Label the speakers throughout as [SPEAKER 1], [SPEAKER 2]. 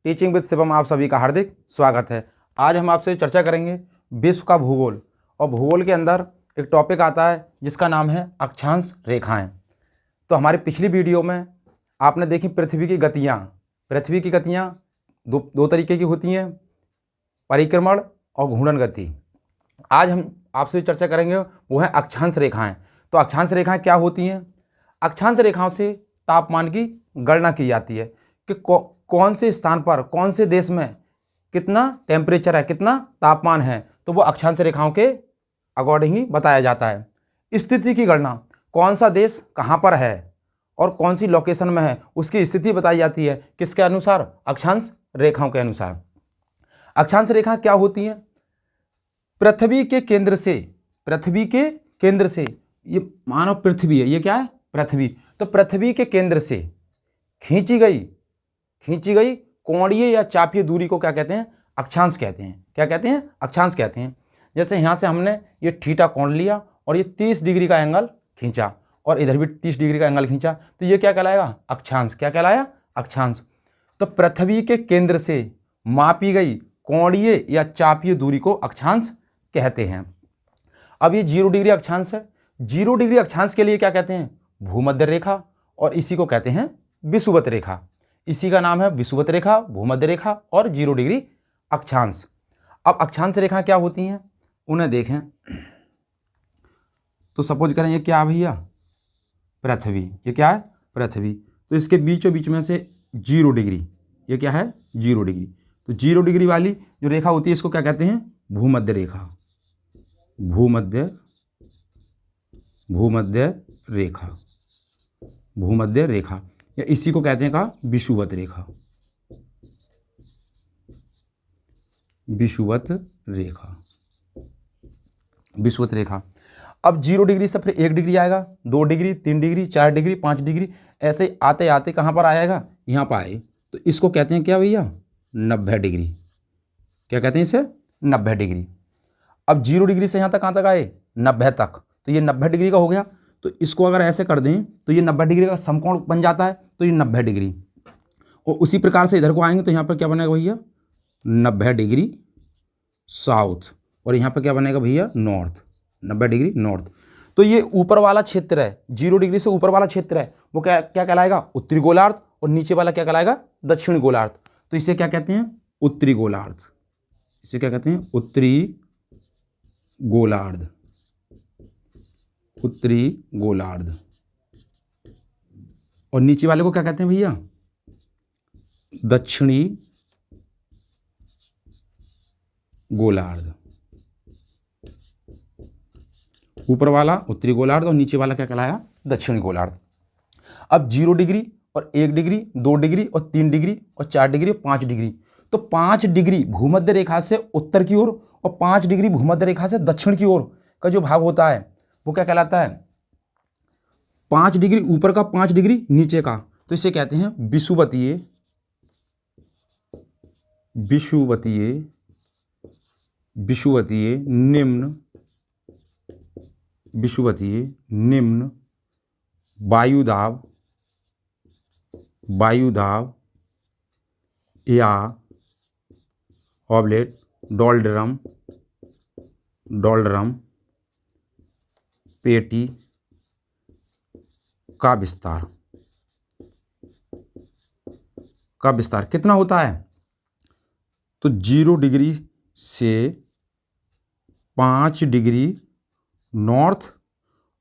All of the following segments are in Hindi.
[SPEAKER 1] टीचिंग विद शिवम आप सभी का हार्दिक स्वागत है। आज हम आपसे चर्चा करेंगे विश्व का भूगोल। और भूगोल के अंदर एक टॉपिक आता है जिसका नाम है अक्षांश रेखाएं। तो हमारी पिछली वीडियो में आपने देखी पृथ्वी की गतियाँ। पृथ्वी की गतियाँ दो तरीके की होती हैं, परिक्रमण और घूर्णन गति। आज हम आपसे चर्चा करेंगे वो है अक्षांश रेखाएं। तो अक्षांश रेखाएं क्या होती हैं? अक्षांश रेखाओं से तापमान की गणना की जाती है कि कौन से स्थान पर, कौन से देश में कितना टेम्परेचर है, कितना तापमान है, तो वो अक्षांश रेखाओं के अकॉर्डिंग ही बताया जाता है। स्थिति की गणना, कौन सा देश कहाँ पर है और कौन सी लोकेशन में है, उसकी स्थिति बताई जाती है किसके अनुसार? अक्षांश रेखाओं के अनुसार। अक्षांश रेखा क्या होती हैं? पृथ्वी के केंद्र से, ये मानो पृथ्वी है, ये क्या है? पृथ्वी। तो पृथ्वी के केंद्र से खींची गई कोणीय या चापीय दूरी को क्या कहते हैं? अक्षांश कहते हैं। क्या कहते हैं? अक्षांश कहते हैं। जैसे यहाँ से हमने ये थीटा कोण लिया और ये 30 डिग्री का एंगल खींचा और इधर भी 30 डिग्री का एंगल खींचा, तो ये क्या कहलाएगा? अक्षांश। क्या कहलाया? अक्षांश। तो पृथ्वी के केंद्र से मापी गई कोणीय या चापीय दूरी को अक्षांश कहते हैं। अब ये 0 डिग्री अक्षांश है। 0 डिग्री अक्षांश के लिए क्या कहते हैं? भूमध्य रेखा, और इसी को कहते हैं विषुवत रेखा। इसी का नाम है विषुवत रेखा, भूमध्य रेखा और 0 डिग्री अक्षांश। अब अक्षांश रेखा क्या होती हैं उन्हें देखें। तो सपोज करें ये क्या है भैया? पृथ्वी। ये क्या है? पृथ्वी। तो इसके बीचों बीच में से 0 डिग्री, ये क्या है? 0 डिग्री। तो 0 डिग्री वाली जो रेखा होती है इसको क्या कहते हैं? भूमध्य रेखा। भूमध्य रेखा या इसी को कहते हैं का विषुवत रेखा। अब 0 डिग्री से फिर 1 डिग्री आएगा, 2 डिग्री, 3 डिग्री, 4 डिग्री, 5 डिग्री, ऐसे आते आते कहाँ पर आएगा? यहाँ पर आए। तो इसको कहते हैं क्या भैया? 90 डिग्री। क्या कहते हैं इसे? 90 डिग्री। अब 0 डिग्री से यहाँ तक कहाँ तक आए? 90 तक। तो ये 90 डिग्री का हो गया। तो इसको अगर ऐसे कर दें तो ये 90 डिग्री का समकोण बन जाता है। तो ये 90 डिग्री। और उसी प्रकार से इधर को आएंगे तो यहाँ पर क्या बनेगा भैया? 90 डिग्री साउथ। और यहाँ पर क्या बनेगा भैया? नॉर्थ। 90 degree north. तो ये ऊपर वाला क्षेत्र है, 0 डिग्री से ऊपर वाला क्षेत्र है, वो क्या क्या कहलाएगा? उत्तरी गोलार्ध। और नीचे वाला क्या कहलाएगा? दक्षिणी गोलार्ध। तो इसे क्या कहते हैं? उत्तरी गोलार्ध। इसे क्या कहते हैं? उत्तरी गोलार्ध। और नीचे वाले को क्या कहते हैं भैया? दक्षिणी गोलार्ध। ऊपर वाला उत्तरी गोलार्ध और नीचे वाला क्या कहलाया? दक्षिणी गोलार्ध। अब 0 डिग्री और 1 डिग्री, 2 डिग्री और 3 डिग्री और 4 डिग्री और 5 डिग्री। तो 5 डिग्री भूमध्य रेखा से उत्तर की ओर और 5 डिग्री भूमध्य रेखा से दक्षिण की ओर का जो भाग होता है वो क्या कहलाता है? 5 डिग्री ऊपर का, 5 डिग्री नीचे का। तो इसे कहते हैं निम्न वायुदाब या ऑब्लेट डोल्ड्रम पेटी का विस्तार कितना होता है? तो 0 डिग्री से 5 डिग्री नॉर्थ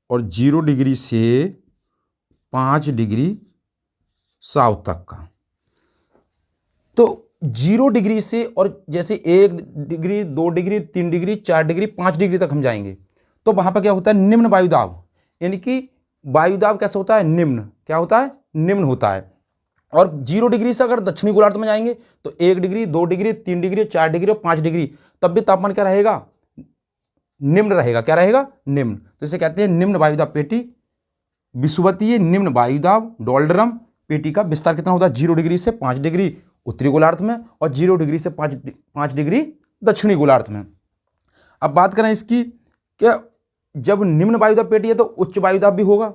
[SPEAKER 1] और 0 डिग्री से 5 डिग्री साउथ तक का। तो 0 डिग्री से और जैसे 1 degree, 2 degree, 3 degree, 4 degree, 5 degree तक हम जाएंगे तो वहाँ पर क्या होता है? निम्न वायुदाब। यानी कि वायुदाब कैसा होता है? निम्न। क्या होता है? निम्न होता है। और 0 डिग्री से अगर दक्षिणी गोलार्ध में जाएंगे तो 1 डिग्री, 2 डिग्री, 3 डिग्री, 4 डिग्री और 5 डिग्री, तब भी तापमान क्या रहेगा? निम्न रहेगा। क्या रहेगा? निम्न। तो इसे कहते हैं निम्न वायुदाब पेटी। विषुवतीय निम्न वायुदाब डोल्ड्रम पेटी का विस्तार कितना होता है? 0 डिग्री से 5 डिग्री उत्तरी गोलार्ध में और 0 डिग्री से 5 डिग्री दक्षिणी गोलार्ध में। अब बात करें इसकी, क्या जब निम्न वायुदाब पेटी है तो उच्च वायुदाब भी होगा।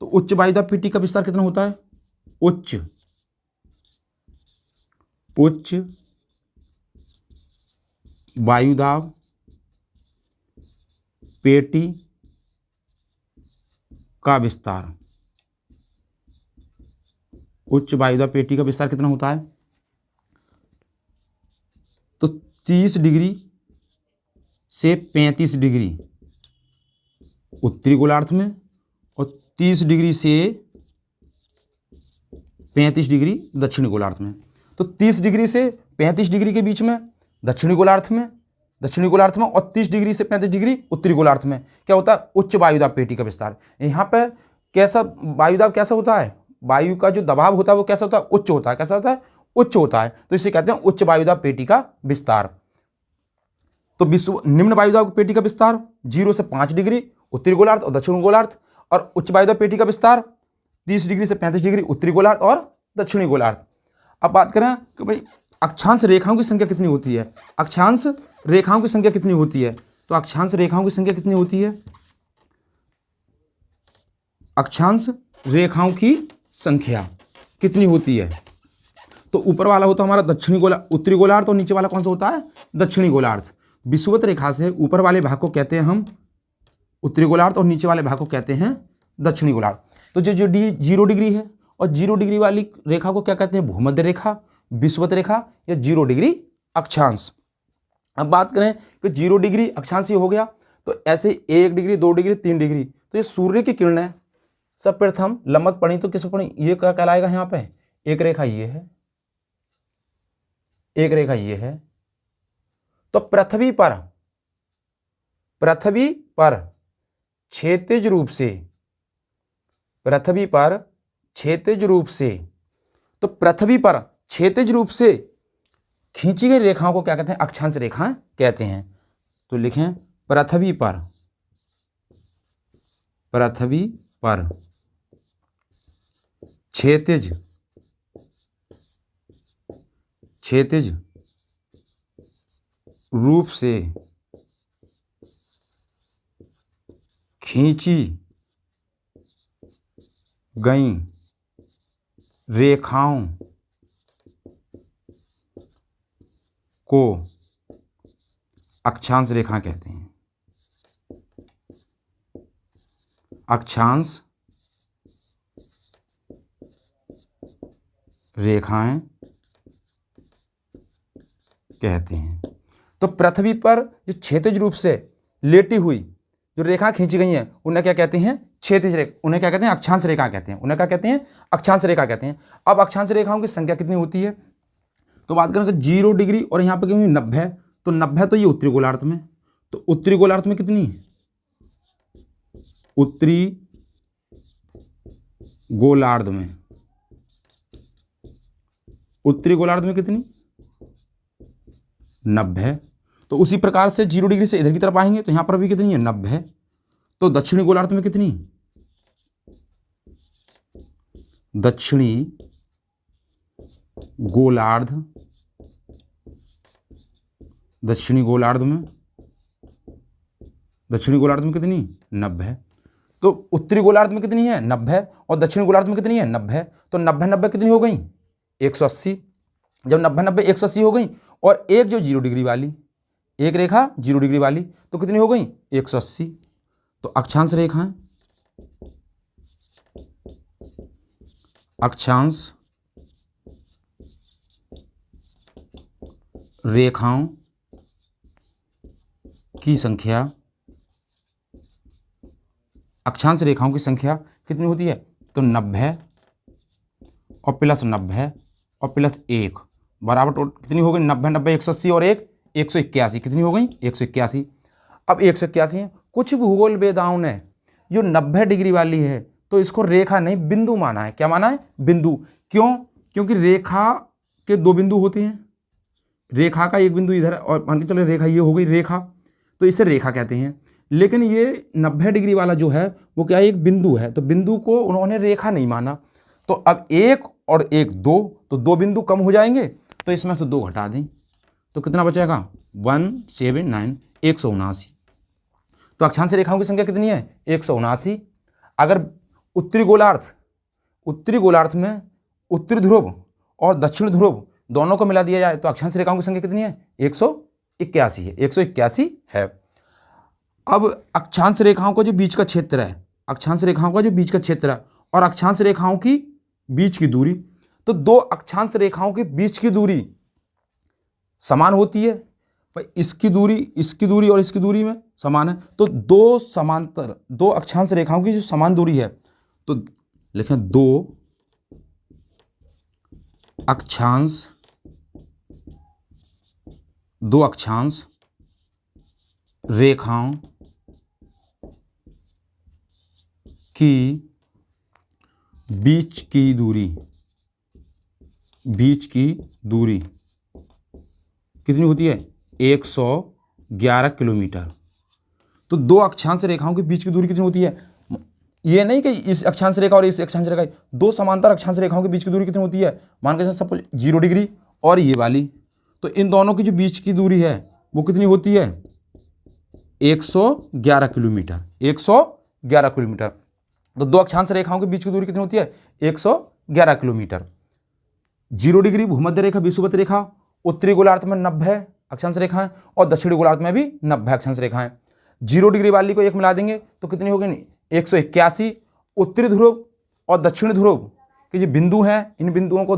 [SPEAKER 1] तो उच्च वायुदाब पेटी का विस्तार कितना होता है? उच्च वायुदाब पेटी का विस्तार। उच्च वायुदाब पेटी का विस्तार कितना होता है? तो 30 डिग्री से 35 डिग्री उत्तरी गोलार्ध में और 30 डिग्री से 35 डिग्री दक्षिणी गोलार्ध में। तो 30 डिग्री से 35 डिग्री के बीच में दक्षिणी गोलार्ध में और 30 डिग्री से 35 डिग्री उत्तरी गोलार्ध में क्या होता है? उच्च वायुदाब पेटी का विस्तार। यहाँ पर कैसा वायुदाब कैसा होता है? वायु का जो दबाव होता है वो कैसा होता है? उच्च होता है। कैसा होता है? उच्च होता है। तो इसे कहते हैं उच्च वायुदाब पेटी का विस्तार। तो निम्न वायुदाब पेटी का विस्तार 0 से 5 डिग्री उत्तरी गोलार्ध और दक्षिणी गोलार्ध, और उच्च वायुदाब पेटी का विस्तार 30 डिग्री से 35 डिग्री उत्तरी गोलार्ध और दक्षिणी गोलार्ध। अब बात करें कि भाई अक्षांश रेखाओं की संख्या कितनी होती है? अक्षांश रेखाओं की संख्या कितनी होती है? तो अक्षांश रेखाओं की संख्या कितनी होती है? अक्षांश रेखाओं की संख्या कितनी होती है? तो ऊपर वाला होता है हमारा दक्षिणी गोलार्ध, उत्तरी गोलार्ध, और नीचे वाला कौन सा होता है? दक्षिणी गोलार्ध। विषुवत रेखा से ऊपर वाले भाग को कहते हैं हम उत्तरी गोलार्ध और नीचे वाले भाग को कहते हैं दक्षिणी गोलार्ध। तो जो 0 डिग्री है और 0 डिग्री वाली रेखा को क्या कहते हैं? भूमध्य रेखा, विषुवत रेखा या 0 डिग्री अक्षांश। अब बात करें कि 0 डिग्री अक्षांश ही हो गया, तो ऐसे 1 डिग्री 2 डिग्री 3 डिग्री, तो ये सूर्य की किरणें सब प्रथम लंबवत पड़ी, तो किस पड़ी? ये क्या कहलाएगा? यहाँ पे एक रेखा ये है, एक रेखा ये है। तो पृथ्वी पर क्षैतिज रूप से, पृथ्वी पर क्षैतिज रूप से, तो पृथ्वी पर क्षैतिज रूप से खींची गई रेखाओं को क्या कहते हैं? अक्षांश रेखाएं कहते हैं। तो लिखें पृथ्वी पर क्षैतिज रूप से खींची गई रेखाओं को अक्षांश रेखा कहते हैं। अक्षांश रेखाएं कहते हैं। तो पृथ्वी पर जो क्षैतिज रूप से लेटी हुई जो रेखा खींची गई हैं उन्हें क्या कहते हैं? क्षैतिज रेखा। उन्हें क्या कहते हैं? अक्षांश रेखा कहते हैं। उन्हें क्या कहते हैं? अक्षांश रेखा कहते हैं। अब अक्षांश रेखाओं की संख्या कितनी होती है? तो बात करें 0 डिग्री और यहाँ पर क्यों 90, तो 90 तो ये उत्तरी गोलार्ध में, तो उत्तरी गोलार्ध में कितनी? उत्तरी गोलार्ध में, उत्तरी गोलार्ध में कितनी? 90। तो उसी प्रकार से 0 डिग्री से इधर की तरफ आएंगे तो यहाँ पर भी कितनी है? 90। तो दक्षिणी गोलार्ध में कितनी? दक्षिणी गोलार्ध में कितनी? 90। तो उत्तरी गोलार्ध में कितनी है? 90। और दक्षिणी गोलार्ध में कितनी है? 90। तो 90 कितनी हो गई? 180। जब 90 180 हो गई और एक जो 0 डिग्री वाली, एक रेखा 0 डिग्री वाली, तो कितनी हो गई? 180। तो अक्षांश रेखाएं, अक्षांश रेखाओं की संख्या, अक्षांश रेखाओं की संख्या कितनी होती है? तो 90 और प्लस 90 और प्लस 1 बराबर कितनी हो गई? 90 90 180 और 1 181। कितनी हो गई? 181। अब 181 है। कुछ भूगोल वेदाओं ने जो 90 डिग्री वाली है तो इसको रेखा नहीं बिंदु माना है। क्या माना है? बिंदु। क्यों? क्योंकि रेखा के 2 बिंदु होते हैं। रेखा का एक बिंदु इधर और मान के चलो रेखा ये हो गई रेखा, तो इसे रेखा कहते हैं। लेकिन ये 90 डिग्री वाला जो है वो क्या है? एक बिंदु है, तो बिंदु को उन्होंने रेखा नहीं माना। तो अब 1 और 1 2, तो 2 बिंदु कम हो जाएंगे, तो इसमें से 2 घटा दें तो कितना बचेगा? 179 179। तो अक्षांश रेखाओं की संख्या कितनी है? 179। अगर उत्तरी गोलार्ध में उत्तरी ध्रुव और दक्षिण ध्रुव दोनों को मिला दिया जाए तो अक्षांश रेखाओं की संख्या कितनी है? 181 है, 181 है। अब अक्षांश रेखाओं का जो बीच का क्षेत्र है, अक्षांश रेखाओं का जो बीच का क्षेत्र है और अक्षांश रेखाओं की बीच की दूरी, तो दो अक्षांश रेखाओं के बीच की दूरी समान होती है। भाई इसकी दूरी और इसकी दूरी में समान है, तो दो अक्षांश रेखाओं की जो समान दूरी है, तो लिखें दो अक्षांश रेखाओं की बीच की दूरी कितनी होती है? 111 किलोमीटर। तो दो अक्षांश रेखाओं के बीच की दूरी कितनी होती है? ये नहीं कि इस अक्षांश रेखा और इस अक्षांश रेखा, दो समांतर अक्षांश रेखाओं के बीच की दूरी कितनी होती है? मान के सपोज 0 डिग्री और ये वाली, तो इन दोनों की जो बीच की दूरी है वो कितनी होती है? 111 किलोमीटर। 111 किलोमीटर। तो दो अक्षांश रेखाओं के बीच की दूरी कितनी होती है? 111 किलोमीटर। 0 डिग्री भूमध्य रेखा विषुवत रेखा, उत्तरी गोलार्ध में 90 अक्षांश रेखाएं और दक्षिणी गोलार्ध में भी 90 अक्षांश रेखाएं। 0 डिग्री वाली को एक मिला देंगे तो कितनी होगी? 181। उत्तरी ध्रुव और दक्षिणी ध्रुव के जो बिंदु हैं, इन बिंदुओं को,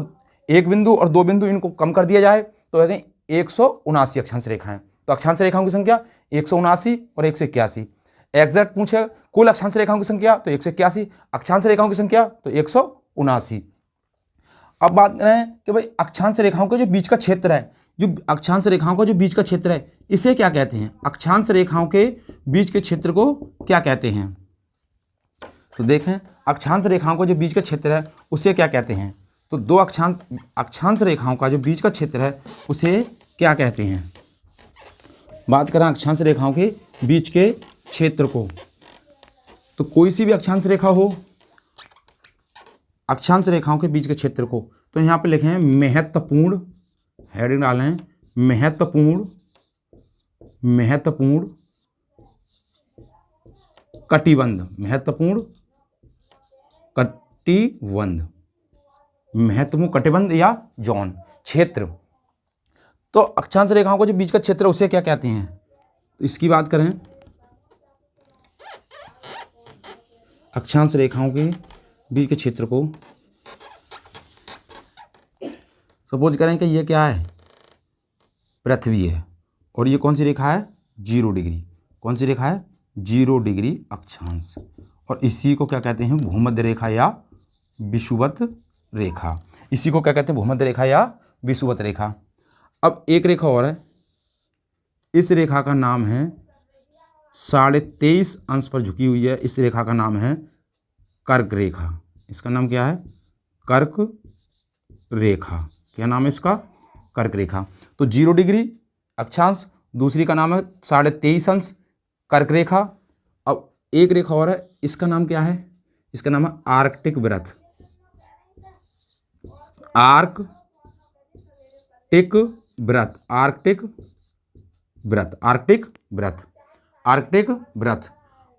[SPEAKER 1] एक बिंदु और दो बिंदु, इनको कम कर दिया जाए तो हो गई 179 अक्षांश रेखाएं। तो अक्षांश रेखाओं की संख्या 179 और 181। एग्जैक्ट पूछे कुल अक्षांश रेखाओं की संख्या तो 181, अक्षांश रेखाओं की संख्या तो 179। अब बात करें कि भाई अक्षांश रेखाओं का जो बीच का क्षेत्र है, जो अक्षांश रेखाओं का जो बीच का क्षेत्र है, इसे क्या कहते हैं? अक्षांश रेखाओं के बीच के क्षेत्र को क्या कहते हैं? तो देखें, अक्षांश रेखाओं का जो बीच का क्षेत्र है उसे क्या कहते हैं? तो दो अक्षांश रेखाओं का जो बीच का क्षेत्र है उसे क्या कहते हैं? बात करें अक्षांश रेखाओं के बीच के क्षेत्र को, तो कोई सी भी अक्षांश रेखा हो, अक्षांश रेखाओं के बीच के क्षेत्र को, तो यहाँ पे लिखे हैं महत्वपूर्ण, हेडिंग डालें महत्वपूर्ण कटिबंध, महत्वपूर्ण कटिबंध या जोन क्षेत्र। तो अक्षांश रेखाओं का जो बीच का क्षेत्र उसे क्या कहते हैं? तो इसकी बात करें, अक्षांश रेखाओं के बीच के क्षेत्र को सपोज करें कि ये क्या है? पृथ्वी है और ये कौन सी रेखा है? 0 डिग्री। कौन सी रेखा है? 0 डिग्री अक्षांश। और इसी को क्या कहते हैं? भूमध्य रेखा या विषुवत रेखा। इसी को क्या कहते हैं? भूमध्य रेखा या विषुवत रेखा। अब एक रेखा और है, इस रेखा का नाम है 23.5 अंश पर झुकी हुई है, इस रेखा का नाम है कर्क रेखा। इसका नाम क्या है? कर्क रेखा। क्या नाम है इसका? कर्क रेखा। तो 0 डिग्री अक्षांश, दूसरी का नाम है 23.5 अंश कर्क रेखा। अब एक रेखा और है, इसका नाम क्या है? इसका नाम है आर्कटिक वृत्त। आर्कटिक वृत्त।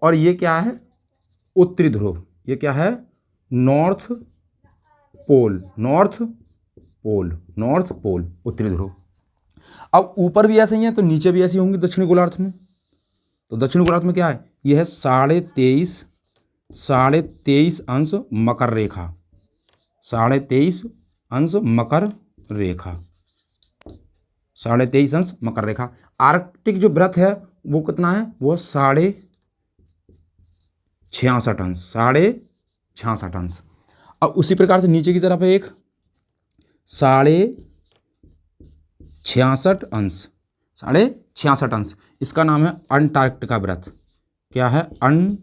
[SPEAKER 1] और ये क्या है? उत्तरी ध्रुव। ये क्या है? नॉर्थ पोल, उत्तरी ध्रुव। अब ऊपर भी ऐसे ही है तो नीचे भी ऐसी होंगी दक्षिणी गोलार्ध में। तो दक्षिणी गोलार्ध में क्या है? यह है 23.5 अंश मकर रेखा। 23.5 अंश मकर रेखा। आर्कटिक जो वृत्त है वो कितना है? वो 66.5 अंश। 66.5 अंश। अब उसी प्रकार से नीचे की तरफ है एक 66.5 अंश। 66.5 अंश। इसका नाम है अंटार्कटिका वृत्त। क्या है? अंटार्कटिका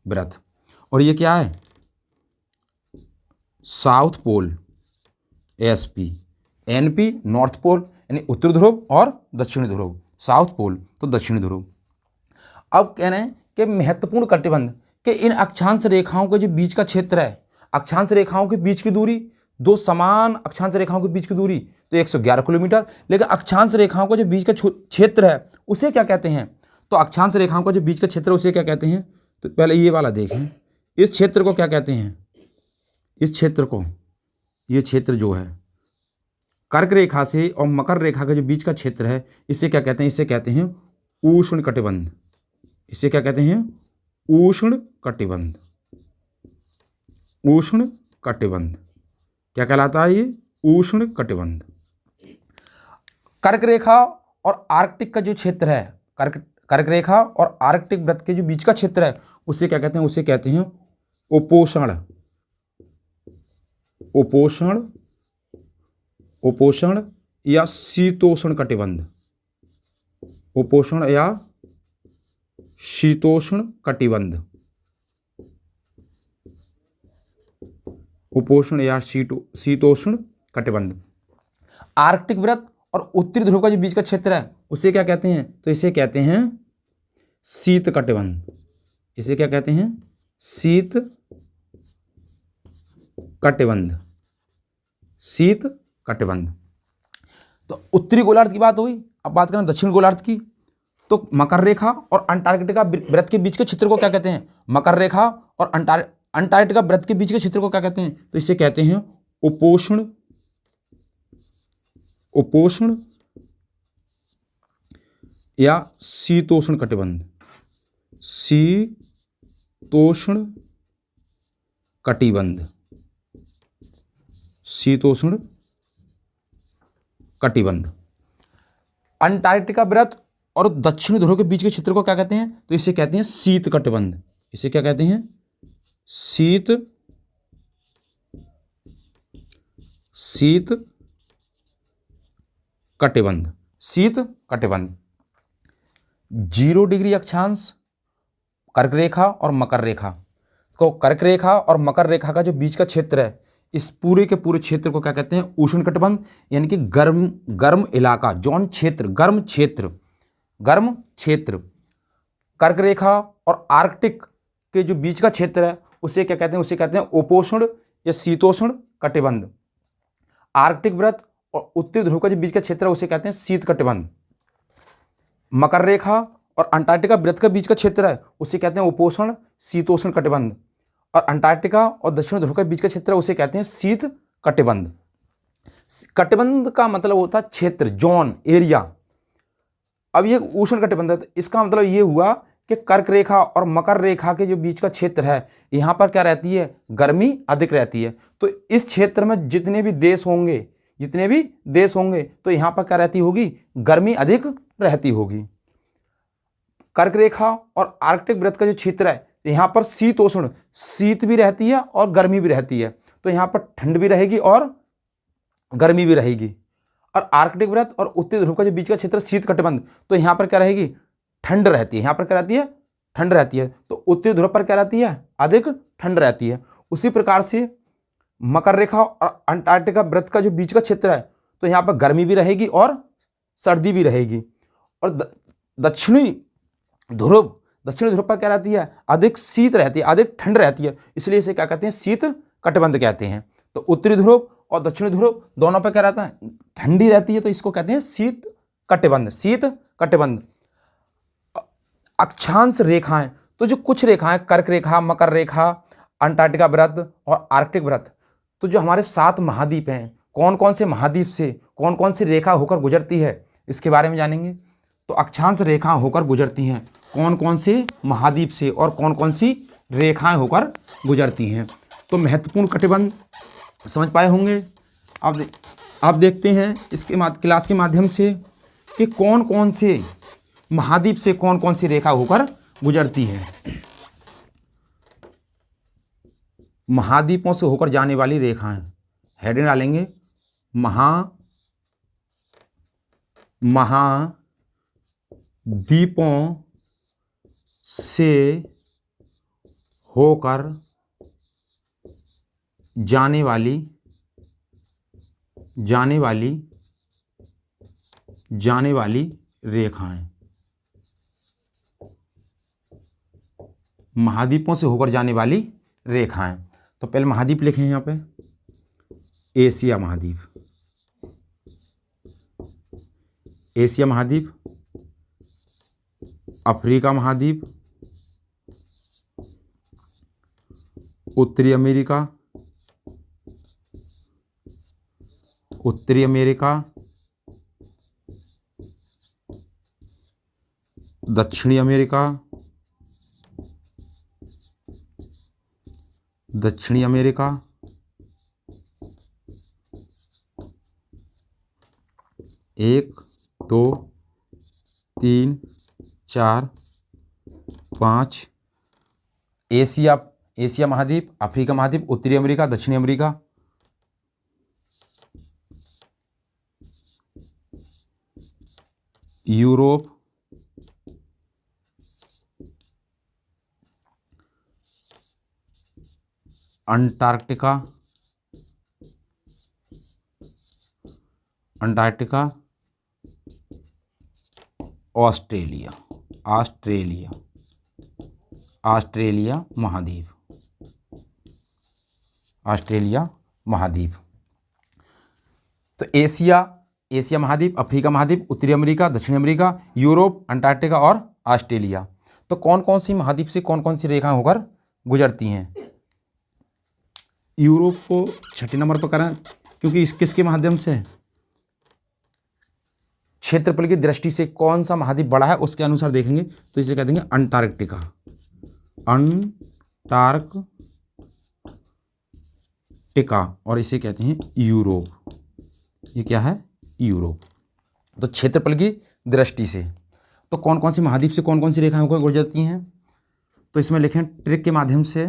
[SPEAKER 1] वृत्त। और ये क्या है? South pole, SP, NP north pole यानी उत्तरी ध्रुव और दक्षिणी ध्रुव। साउथ पोल तो दक्षिणी ध्रुव। अब कह रहे हैं कि महत्वपूर्ण कटिबंध के इन अक्षांश रेखाओं के जो बीच का क्षेत्र है, अक्षांश रेखाओं के बीच की दूरी, दो समान अक्षांश रेखाओं के बीच की दूरी तो 111 किलोमीटर। लेकिन अक्षांश रेखाओं का जो बीच का क्षेत्र है उसे क्या कहते हैं? तो अक्षांश रेखाओं का जो बीच का क्षेत्र है उसे क्या कहते हैं? तो पहले ये वाला देखें, इस क्षेत्र को क्या कहते हैं? इस क्षेत्र को, ये क्षेत्र जो है कर्क रेखा से और मकर रेखा के जो बीच का क्षेत्र है, इसे क्या कहते हैं? इसे कहते हैं उष्ण कटिबंध। इसे क्या कहते हैं? उष्ण कटिबंध। उष्ण कटिबंध क्या कहलाता है? ये उष्ण कटिबंध। कर्क रेखा और आर्कटिक का जो क्षेत्र है, कर्क रेखा और आर्कटिक वृत्त के जो बीच का क्षेत्र है, उसे क्या कहते हैं? उसे कहते हैं उपोषण। उपोषण, उपोषण या शीतोष्ण कटिबंध। उपोषण या शीतोष्ण कटिबंध। उपोष्ण या शीतोष्ण कटिबंध। आर्कटिक वृत्त और उत्तरी ध्रुव का जो बीच का क्षेत्र है, उसे क्या कहते हैं? तो इसे कहते हैं शीत कटिबंध। इसे क्या कहते हैं? शीत कटिबंध। शीत कटिबंध। तो उत्तरी गोलार्ध की बात हुई। अब बात करें दक्षिण गोलार्ध की, तो मकर रेखा और अंटार्कटिका वृत्त के बीच के क्षेत्र को क्या कहते हैं? मकर रेखा और अंटार्कटिका वृत्त के बीच के क्षेत्र को क्या कहते हैं? तो इसे कहते हैं उपोष्ण। उपोष्ण या शीतोष्ण कटिबंध। शीतोष्ण कटिबंध। शीतोष्ण कटिबंध। अंटार्कटिका वृत्त और दक्षिणी ध्रुव के बीच के क्षेत्र को क्या कहते हैं? तो इसे कहते हैं शीत कटिबंध। इसे क्या कहते हैं? शीत कटिबंध। शीत कटिबंध। 0 डिग्री अक्षांश कर्क रेखा और मकर रेखा को, कर्क रेखा और मकर रेखा का जो बीच का क्षेत्र है, इस पूरे के पूरे क्षेत्र को क्या कहते हैं? उष्ण कटिबंध, यानी कि गर्म इलाका, जोन क्षेत्र, गर्म क्षेत्र। गर्म क्षेत्र। कर्क रेखा और आर्कटिक के जो बीच का क्षेत्र है, उसे क्या कहते हैं? उसे कहते हैं उपोष्ण या शीतोष्ण कटिबंध। आर्कटिक वृत्त और उत्तरी ध्रुव का जो बीच का क्षेत्र है, उसे कहते हैं शीत कटिबंध। मकर रेखा और अंटार्कटिका वृत्त के बीच का क्षेत्र है, उसे कहते हैं उपोष्ण शीतोष्ण कटिबंध। और अंटार्कटिका और दक्षिण ध्रुव के बीच का क्षेत्र है, उसे कहते हैं शीत कटिबंध। कटिबंध का मतलब होता है क्षेत्र, जोन, एरिया। अब ये उष्ण कटिबंध है, तो इसका मतलब ये हुआ कि कर्क रेखा और मकर रेखा के जो बीच का क्षेत्र है, यहाँ पर क्या रहती है? गर्मी अधिक रहती है। तो इस क्षेत्र में जितने भी देश होंगे, तो यहाँ पर क्या रहती होगी? गर्मी अधिक रहती होगी। कर्क रेखा और आर्कटिक वृत्त का जो क्षेत्र है, यहाँ पर शीतोष्ण, शीत भी रहती है और गर्मी भी रहती है। तो यहाँ पर ठंड भी रहेगी और गर्मी भी रहेगी। और आर्कटिक वृत्त और उत्तरी ध्रुव का जो बीच का क्षेत्र शीत कटिबंध, तो यहाँ पर क्या रहेगी? ठंड रहती है। यहाँ पर क्या रहती है? ठंड रहती है। तो उत्तरी ध्रुव पर क्या रहती है? अधिक ठंड रहती है। उसी प्रकार से मकर रेखा और अंटार्कटिका वृत्त का जो बीच का क्षेत्र है, तो यहाँ पर गर्मी भी रहेगी और सर्दी भी रहेगी। और दक्षिणी ध्रुव पर क्या रहती है? अधिक शीत रहती है, अधिक ठंड रहती है। इसलिए इसे क्या कहते हैं? शीत कटिबंध कहते हैं। तो उत्तरी ध्रुव और दक्षिणी ध्रुव दोनों पर क्या रहता है? ठंडी रहती है, तो इसको कहते हैं शीत कटिबंध। शीत कटिबंध। अक्षांश रेखाएं, तो जो कुछ रेखाएं, कर्क रेखा, मकर रेखा, अंटार्कटिका वृत्त और आर्कटिक वृत्त, तो जो हमारे 7 महाद्वीप हैं, कौन कौन से महाद्वीप से कौन कौन सी रेखा होकर गुजरती है, इसके बारे में जानेंगे। तो अक्षांश रेखाएं होकर गुजरती हैं कौन कौन से महाद्वीप से और कौन कौन सी रेखाएं होकर गुजरती हैं। तो महत्वपूर्ण कटिबंध समझ पाए होंगे। अब देखते हैं इसके क्लास के माध्यम से कि कौन कौन से महाद्वीप से कौन कौन सी रेखा होकर गुजरती है। महाद्वीपों से होकर जाने वाली रेखाएं, हेडिंग डालेंगे महाद्वीपों से होकर जाने वाली रेखाएं। महाद्वीपों से होकर जाने वाली रेखाएं। तो पहले महाद्वीप लिखे हैं यहाँ पे। एशिया महाद्वीप, अफ्रीका महाद्वीप, उत्तरी अमेरिका, उत्तरी अमेरिका, दक्षिणी अमेरिका, दक्षिणी अमेरिका, 1 2 3 4 5, एशिया, एशिया महाद्वीप, अफ्रीका महाद्वीप, उत्तरी अमेरिका, दक्षिणी America, Europe, Antarctica, Antarctica, Australia, Australia, Australia महाद्वीप, ऑस्ट्रेलिया महाद्वीप। तो एशिया, एशिया महाद्वीप, अफ्रीका महाद्वीप, उत्तरी अमेरिका, दक्षिणी अमेरिका, यूरोप, अंटार्कटिका और ऑस्ट्रेलिया। तो कौन कौन सी महाद्वीप से कौन कौन सी रेखाएं होकर गुजरती हैं? यूरोप को 6 नंबर पर करें, क्योंकि इस किसके माध्यम से, क्षेत्रफल की दृष्टि से कौन सा महाद्वीप बड़ा है उसके अनुसार देखेंगे, तो इसे कह देंगे अंटार्कटिका, अंटार्कटिका, और इसे कहते हैं यूरोप। ये क्या है? यूरोप। तो क्षेत्रफल की दृष्टि से तो कौन कौन सी महाद्वीप से कौन कौन सी रेखाएं होकर गुजरती हैं, तो इसमें लिखें ट्रिक के माध्यम से,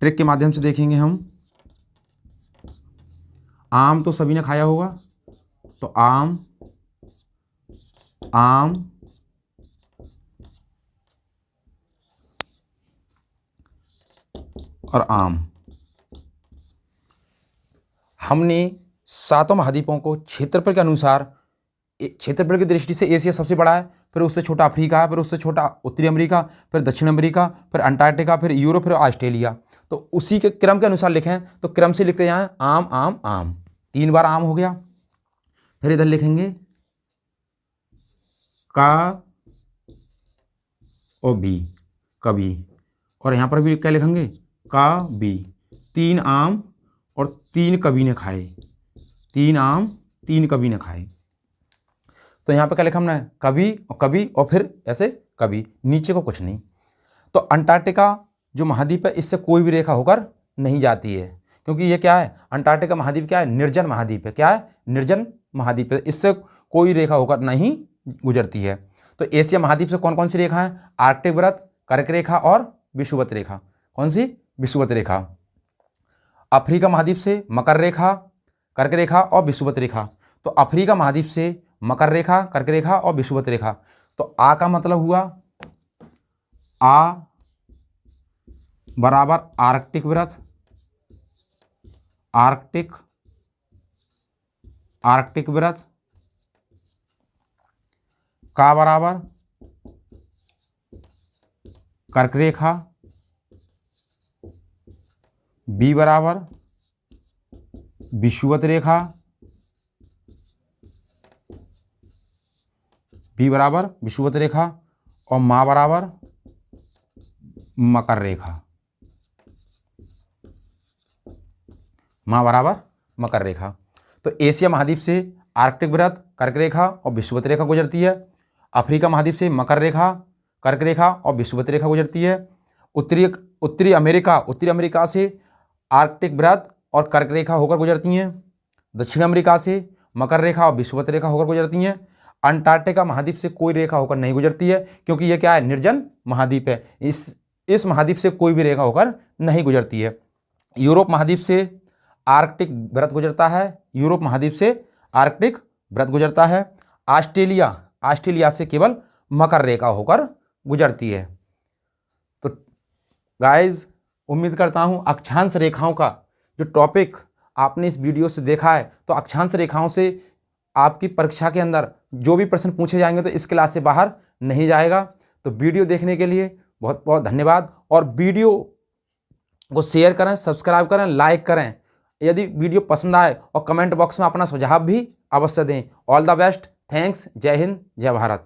[SPEAKER 1] ट्रिक के माध्यम से देखेंगे हम। आम तो सभी ने खाया होगा, तो आम, आम, और आम। हमने 7 महाद्वीपों को क्षेत्रफल के अनुसार, क्षेत्रफल की दृष्टि से एशिया सबसे बड़ा है, फिर उससे छोटा अफ्रीका है, फिर उससे छोटा उत्तरी अमेरिका, फिर दक्षिण अमेरिका, फिर अंटार्कटिका, फिर यूरोप, फिर ऑस्ट्रेलिया। तो उसी के क्रम के अनुसार लिखें, तो क्रम से लिखते जाएं, आम, आम, आम, 3 बार आम हो गया। फिर इधर लिखेंगे का और बी, कभी, और यहाँ पर भी क्या लिखेंगे? का बी। 3 आम और 3 कभी ने खाए, 3 आम 3 कभी ने खाए। तो यहाँ पे क्या लिखा हमने? कभी और कभी, और फिर ऐसे कभी, नीचे को कुछ नहीं। तो अंटार्कटिका जो महाद्वीप है, इससे कोई भी रेखा होकर नहीं जाती है, क्योंकि ये क्या है? अंटार्कटिका महाद्वीप क्या है? निर्जन महाद्वीप है। क्या है? निर्जन महाद्वीप है, इससे कोई रेखा होकर नहीं गुजरती है। तो एशिया महाद्वीप से कौन कौन सी रेखा है? आर्कटिक वृत्त, कर्क रेखा और विषुवत रेखा। कौन सी? विषुवत रेखा। अफ्रीका महाद्वीप से मकर रेखा, कर्क रेखा और विषुवत रेखा। तो अफ्रीका महाद्वीप से मकर रेखा, कर्क रेखा और विषुवत रेखा। तो आ का मतलब हुआ, आ बराबर आर्कटिक वृत्त, आर्कटिक, आर्कटिक वृत्त। का बराबर कर्क रेखा, बी बराबर विषुवत रेखा, बी बराबर विषुवत रेखा, और माँ बराबर मकर रेखा, माँ बराबर मकर रेखा। तो एशिया महाद्वीप से आर्कटिक वृत्त, कर्क रेखा और विषुवत रेखा गुजरती है। अफ्रीका महाद्वीप से मकर रेखा, कर्क रेखा और विषुवत रेखा गुजरती है। उत्तरी अमेरिका से आर्कटिक वृत्त और कर्क रेखा होकर गुजरती हैं। दक्षिण अमेरिका से मकर रेखा और विषुवत रेखा होकर गुजरती हैं। अंटार्कटिका महाद्वीप से कोई रेखा होकर नहीं गुजरती है, क्योंकि यह क्या है? निर्जन महाद्वीप है। इस महाद्वीप से कोई भी रेखा होकर नहीं गुजरती है। यूरोप महाद्वीप से आर्कटिक वृत्त गुजरता है, यूरोप महाद्वीप से आर्कटिक वृत्त गुजरता है। ऑस्ट्रेलिया से केवल मकर रेखा होकर गुजरती है। तो गाइज, उम्मीद करता हूँ अक्षांश रेखाओं का जो टॉपिक आपने इस वीडियो से देखा है, तो अक्षांश रेखाओं से आपकी परीक्षा के अंदर जो भी प्रश्न पूछे जाएंगे तो इस क्लास से बाहर नहीं जाएगा। तो वीडियो देखने के लिए बहुत बहुत धन्यवाद, और वीडियो को शेयर करें, सब्सक्राइब करें, लाइक करें। यदि वीडियो पसंद आए और कमेंट बॉक्स में अपना सुझाव भी अवश्य दें। ऑल द बेस्ट, थैंक्स, जय हिंद, जय भारत।